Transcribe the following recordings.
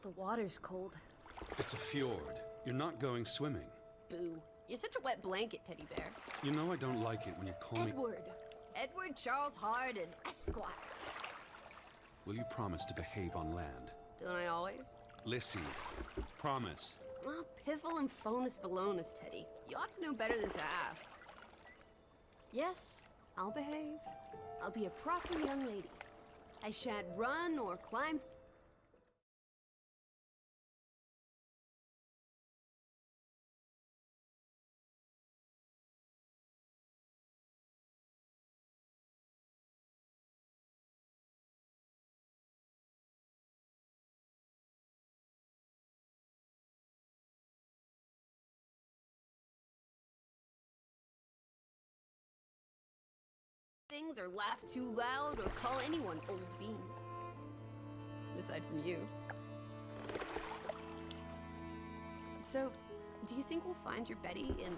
The water's cold. It's a fjord. You're not going swimming. Boo. You're such a wet blanket, teddy bear. You know I don't like it when you call me... Edward Charles Hardin, Esquire. Will you promise to behave on land? Don't I always? Lissie, promise. Oh, piffle and phonus balonus, Teddy. You ought to know better than to ask. Yes, I'll behave. I'll be a proper young lady. I shan't run or climb... things or laugh too loud or call anyone old bean. Aside from you. So, do you think we'll find your Betty in,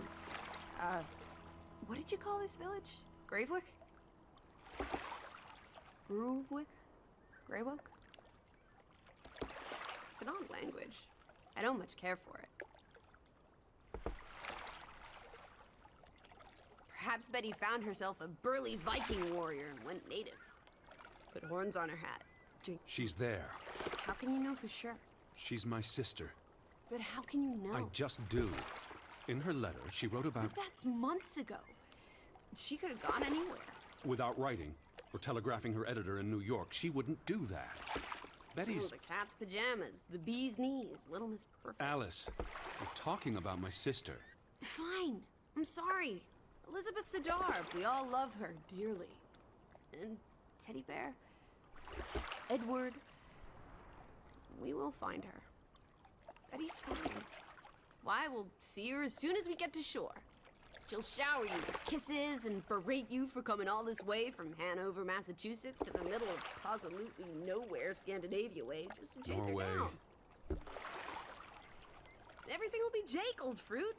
what did you call this village? Gravvik? Gravvik? Gravvik? It's an odd language. I don't much care for it. Perhaps Betty found herself a burly Viking warrior and went native. Put horns on her hat. Drink. She's there. How can you know for sure? She's my sister. But how can you know? I just do. In her letter, she wrote about... But that's months ago. She could have gone anywhere. Without writing or telegraphing her editor in New York, she wouldn't do that. Betty's... Oh, the cat's pajamas, the bee's knees, Little Miss Perfect. Alice, you're talking about my sister. Fine. I'm sorry. Elizabeth Siddar, we all love her dearly. And Teddy Bear, Edward, we will find her. Betty's fine. Why, we'll see her as soon as we get to shore. She'll shower you with kisses and berate you for coming all this way from Hanover, Massachusetts to the middle of absolutely nowhere Scandinavia way just to chase Norway. her down. Everything will be Jake, old fruit.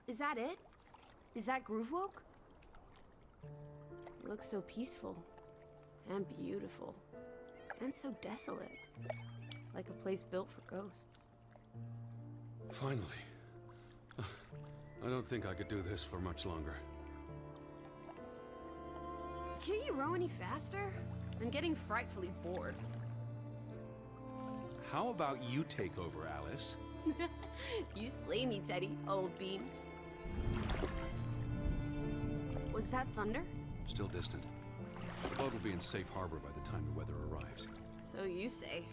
Is that it? Is that Gravvik? It looks so peaceful and beautiful and so desolate, like a place built for ghosts. Finally. I don't think I could do this for much longer. Can't you row any faster? I'm getting frightfully bored. How about you take over, Alice? You slay me, Teddy, old bean. Was that thunder? Still distant. The boat will be in safe harbor by the time the weather arrives. So you say.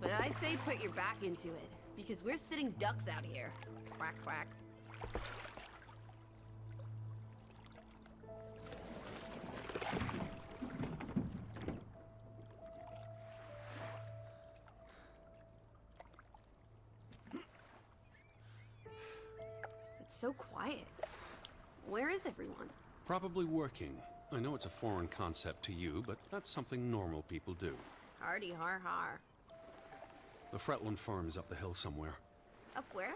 But I say put your back into it, because we're sitting ducks out here. Quack, quack. It's so quiet. Where is everyone? Probably working. I know it's a foreign concept to you, but that's something normal people do. Hardy har har. The Fretland farm is up the hill somewhere. Up where?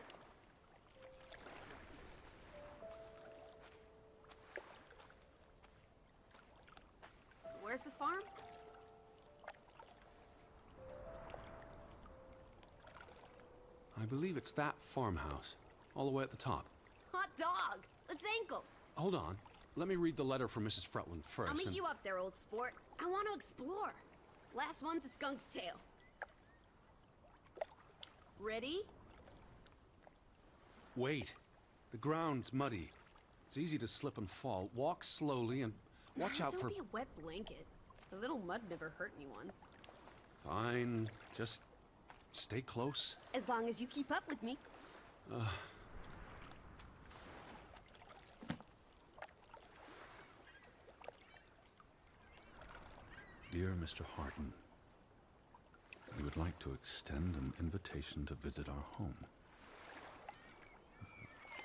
Where's the farm? I believe it's that farmhouse, all the way at the top. Hot dog! Let's ankle! Hold on. Let me read the letter from Mrs. Fretland first. I'll meet you up there, old sport. I want to explore. Last one's a skunk's tail. Ready? Wait. The ground's muddy. It's easy to slip and fall. Walk slowly and watch out for... Don't be a wet blanket. A little mud never hurt anyone. Fine. Just stay close. As long as you keep up with me. Dear Mr. Hardin, we would like to extend an invitation to visit our home.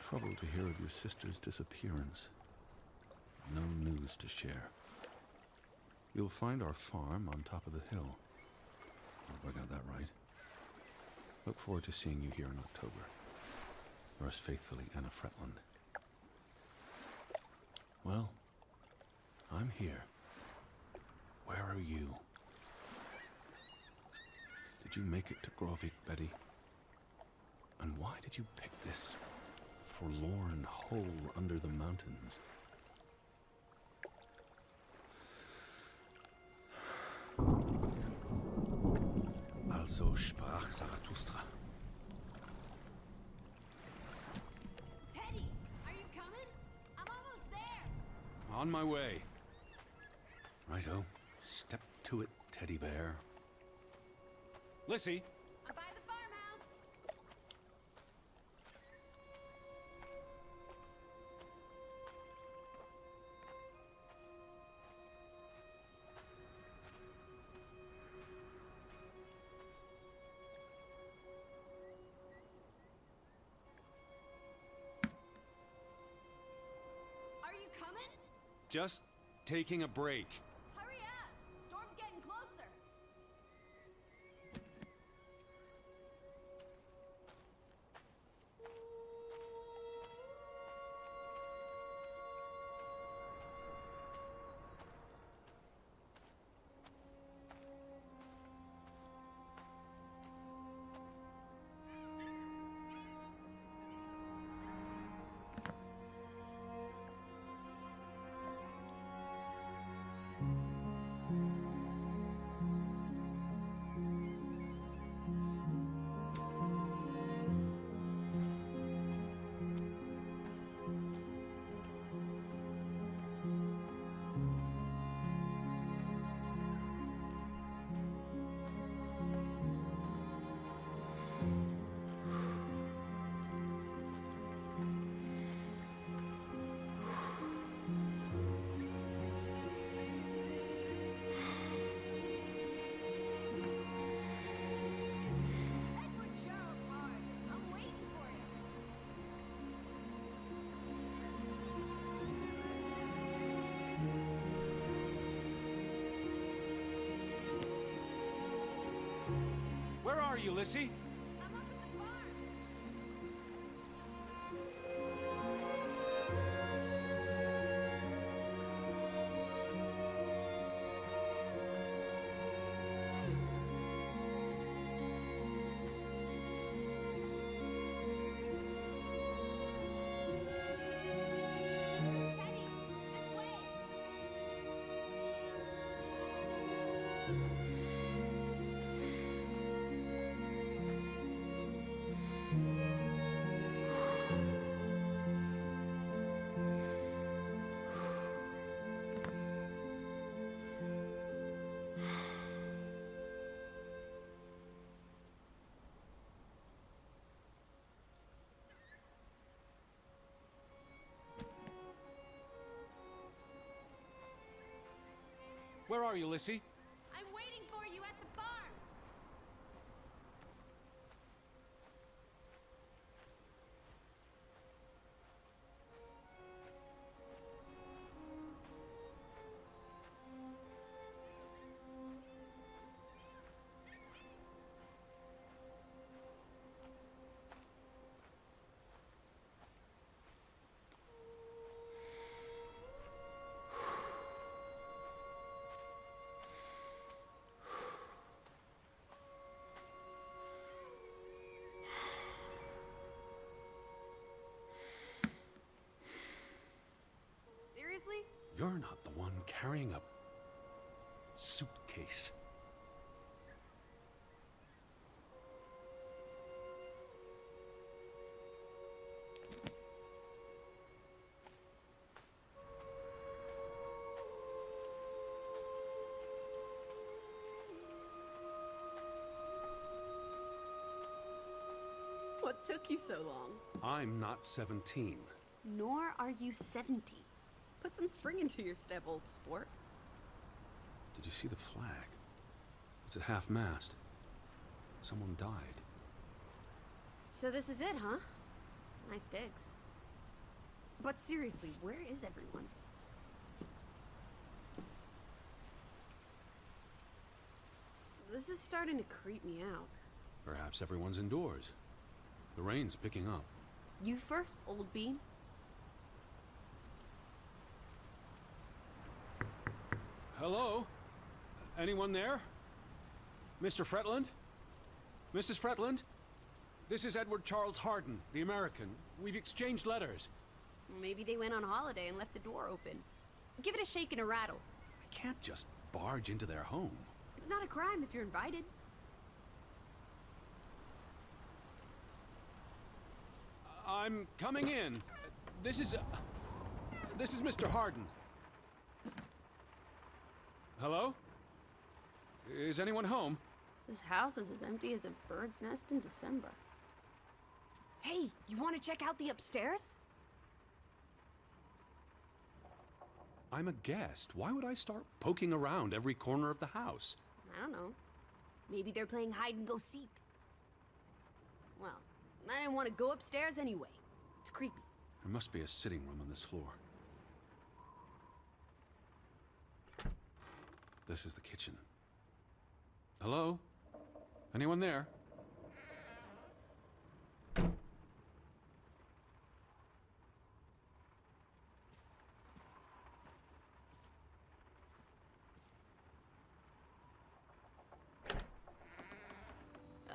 Troubled to hear of your sister's disappearance. No news to share. You'll find our farm on top of the hill. I hope I got that right. Look forward to seeing you here in October. Yours faithfully, Anna Fretland. Well, I'm here. Where are you? you make it to Gravvik, Betty? And why did you pick this forlorn hole under the mountains? Also sprach Zarathustra. Teddy, are you coming? I'm almost there. On my way. Righto. Step to it, teddy bear. Lissie! I'm by the farmhouse. Are you coming? Just taking a break. Hurry up! Storm's getting closer. Edward Charles Hart, I'm waiting for you. Where are you, Lissie? I'm up at the farm. Teddy, this way. Where are you, Lissie? I'm waiting for you at the farm. Seriously? You're not the one carrying a suitcase. What took you so long? I'm not 17. Nor are you 70. Put some spring into your step, old sport. Did you see the flag? It's at half-mast. Someone died. So this is it, huh? Nice digs. But seriously, where is everyone? This is starting to creep me out. Perhaps everyone's indoors. The rain's picking up. You first, old bean. Hello? Anyone there? Mr. Fretland? Mrs. Fretland? This is Edward Charles Harden, the American. We've exchanged letters. Maybe they went on holiday and left the door open. Give it a shake and a rattle. I can't just barge into their home. It's not a crime if you're invited. I'm coming in. This is Mr. Harden. Hello? Is anyone home? This house is as empty as a bird's nest in December. Hey, you want to check out the upstairs? I'm a guest. Why would I start poking around every corner of the house? I don't know. Maybe they're playing hide and go seek. Well, I didn't want to go upstairs anyway. It's creepy. There must be a sitting room on this floor. This is the kitchen. Hello? Anyone there?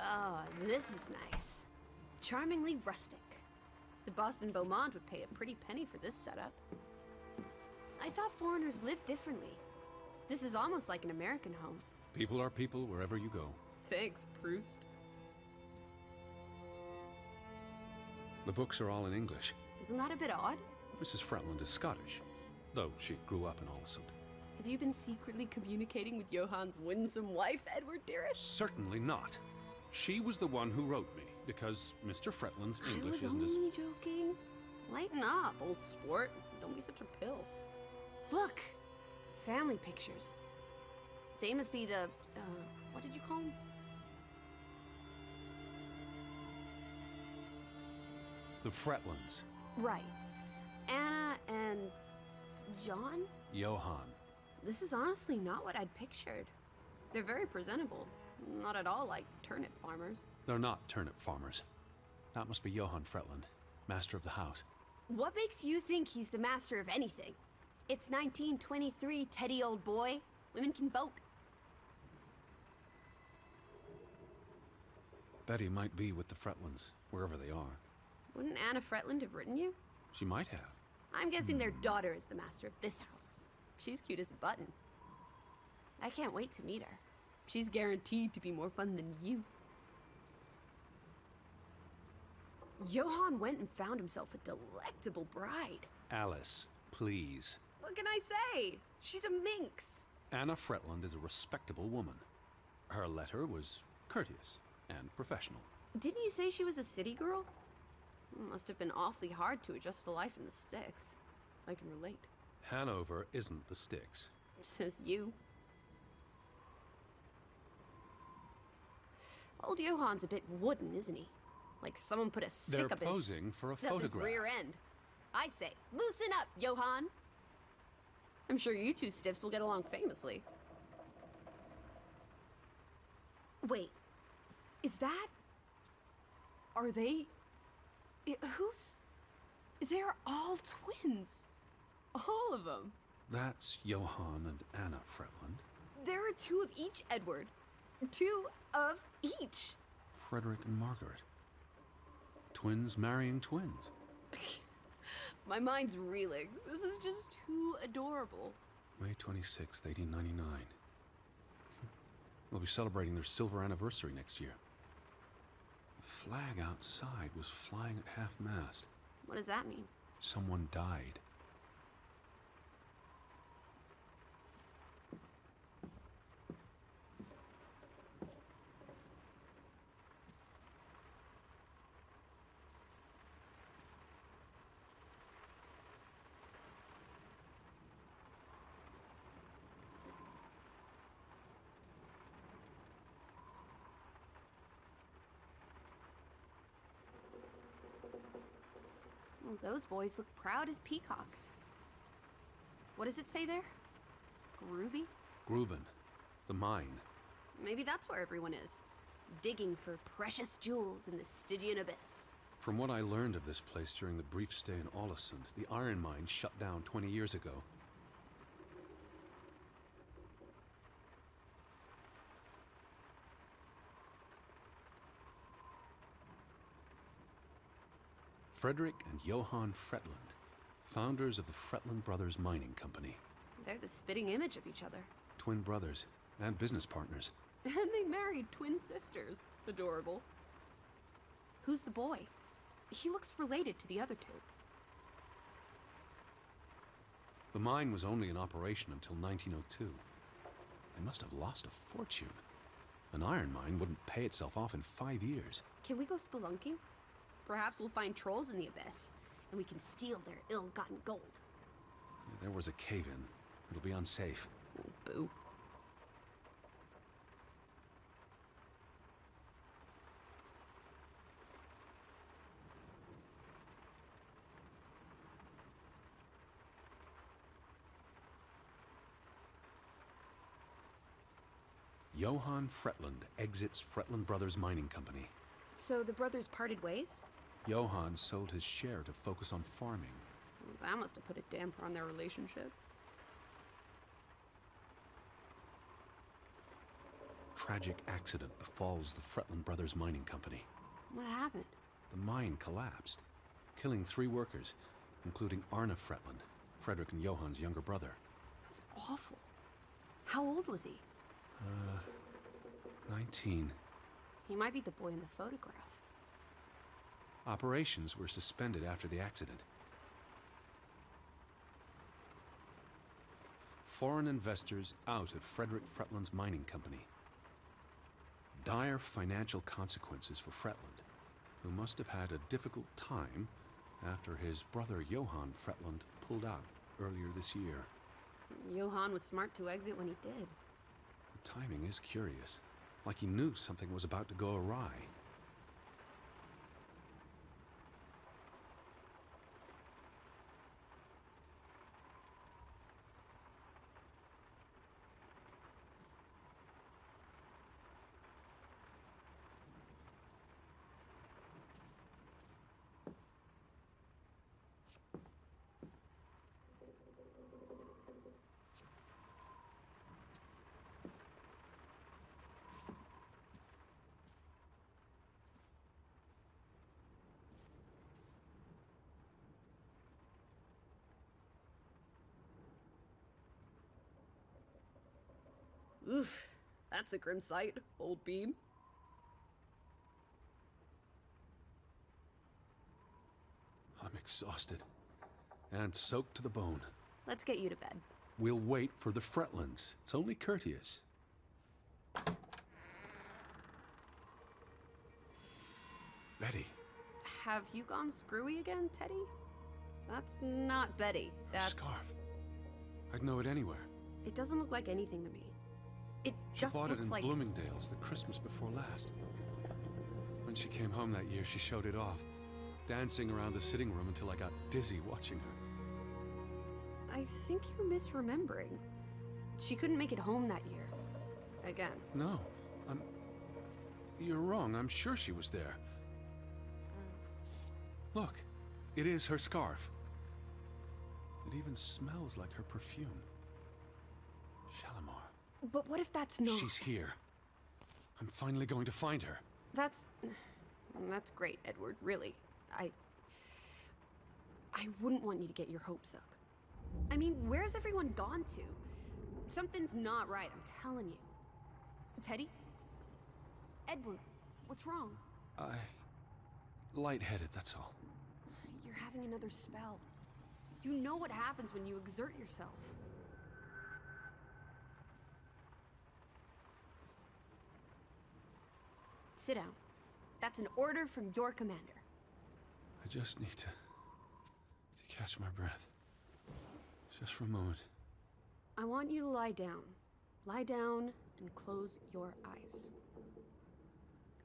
Oh, this is nice. Charmingly rustic. The Boston Beaumont would pay a pretty penny for this setup. I thought foreigners lived differently. This is almost like an American home. People are people wherever you go. Thanks, Proust. The books are all in English. Isn't that a bit odd? Mrs. Fretland is Scottish, though she grew up in Olesund. Have you been secretly communicating with Johann's winsome wife, Edward dearest? Certainly not. She was the one who wrote me, because Mr. Fretland's English I was isn't as... only joking. Lighten up, old sport. Don't be such a pill. Look! Family pictures. They must be the, what did you call them? The Fretlands. Right. Anna and John? Johann. This is honestly not what I'd pictured. They're very presentable. Not at all like turnip farmers. They're not turnip farmers. That must be Johann Fretland, master of the house. What makes you think he's the master of anything? It's 1923, Teddy, old boy. Women can vote. Betty might be with the Fretlands, wherever they are. Wouldn't Anna Fretland have written you? She might have. I'm guessing their daughter is the master of this house. She's cute as a button. I can't wait to meet her. She's guaranteed to be more fun than you. Johann went and found himself a delectable bride. Alice, please. What can I say? She's a minx. Anna Fretland is a respectable woman. Her letter was courteous and professional. Didn't you say she was a city girl? Must have been awfully hard to adjust to life in the sticks. I can relate. Hanover isn't the sticks. Says you. Old Johann's a bit wooden, isn't he? Like someone put a stick They're up his... posing for a up his photograph. rear end. I say, loosen up, Johann! I'm sure you two stiffs will get along famously. Wait, is that... Are they... Who's... They're all twins. All of them. That's Johann and Anna Fretland. There are two of each, Edward. Two of each. Frederick and Margaret. Twins marrying twins. My mind's reeling. This is just too adorable. May 26th, 1899. They'll be celebrating their silver anniversary next year. The flag outside was flying at half-mast. What does that mean? Someone died. Well, those boys look proud as peacocks. What does it say there? Groovy? Gruben, the mine. Maybe that's where everyone is. Digging for precious jewels in the Stygian abyss. From what I learned of this place during the brief stay in Olesund, the iron mine shut down 20 years ago. Frederick and Johann Fretland, founders of the Fretland Brothers Mining Company. They're the spitting image of each other. Twin brothers and business partners. And they married twin sisters. Adorable. Who's the boy? He looks related to the other two. The mine was only in operation until 1902. They must have lost a fortune. An iron mine wouldn't pay itself off in 5 years. Can we go spelunking? Perhaps we'll find trolls in the abyss, and we can steal their ill-gotten gold. There was a cave-in. It'll be unsafe. Oh, boo. Johann Fretland exits Fretland Brothers Mining Company. So the brothers parted ways? Johann sold his share to focus on farming. That must have put a damper on their relationship. Tragic accident befalls the Fretland Brothers Mining Company. What happened? The mine collapsed, killing 3 workers, including Arne Fretland, Frederick and Johann's younger brother. That's awful. How old was he? 19. He might be the boy in the photograph. Operations were suspended after the accident. Foreign investors out of Frederick Fretland's mining company. Dire financial consequences for Fretland, who must have had a difficult time after his brother Johann Fretland pulled out earlier this year. Johann was smart to exit when he did. The timing is curious, like he knew something was about to go awry. Oof, that's a grim sight, old bean. I'm exhausted and soaked to the bone. Let's get you to bed. We'll wait for the Fretlands. It's only courteous. Betty. Have you gone screwy again, Teddy? That's not Betty. That's... Scarf. I'd know it anywhere. It doesn't look like anything to me. It She just bought it looks in like... Bloomingdale's the Christmas before last. When she came home that year, she showed it off, dancing around the sitting room until I got dizzy watching her. I think you're misremembering. She couldn't make it home that year. Again. No, You're wrong. I'm sure she was there. Look, it is her scarf. It even smells like her perfume. Shalimar. But what if that's not... She's here. I'm finally going to find her. That's great, Edward, really. I wouldn't want you to get your hopes up. I mean, where's everyone gone to? Something's not right, I'm telling you. Teddy? Edward, what's wrong? Lightheaded, that's all. You're having another spell. You know what happens when you exert yourself. Sit down. That's an order from your commander. I just need to catch my breath. Just for a moment. I want you to lie down. Lie down and close your eyes.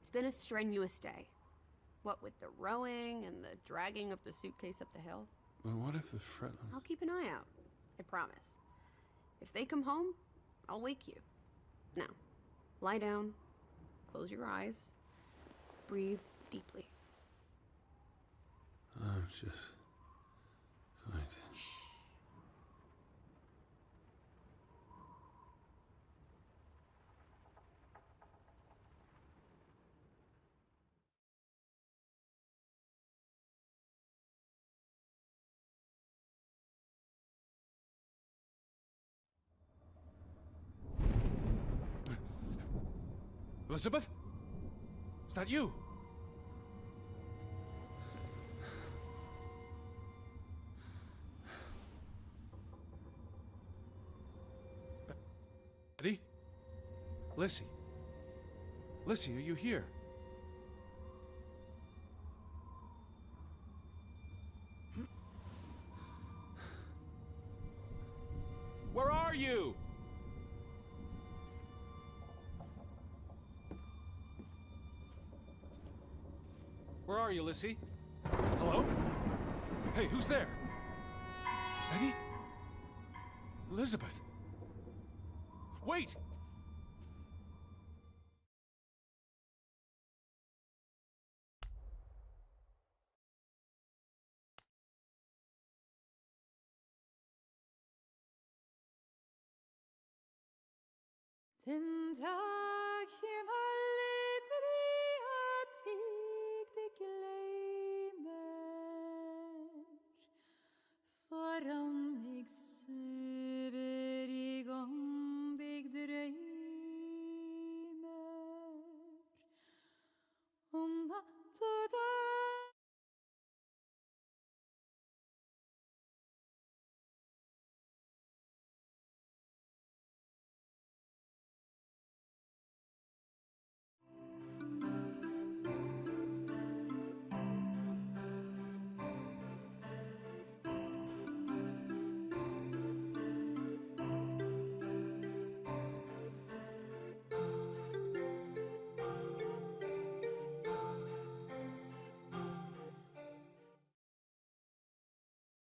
It's been a strenuous day. What with the rowing and the dragging of the suitcase up the hill. But what if the Fretlands... I'll keep an eye out. I promise. If they come home, I'll wake you. Now, lie down, close your eyes, breathe deeply. I'm just going to... Shh. Elizabeth? Is that you? Betty? Lissie? Lissie, are you here? Where are you? Where are you, Lissie? Hello? Hey, who's there? Betty? Elizabeth? Wait! Tinta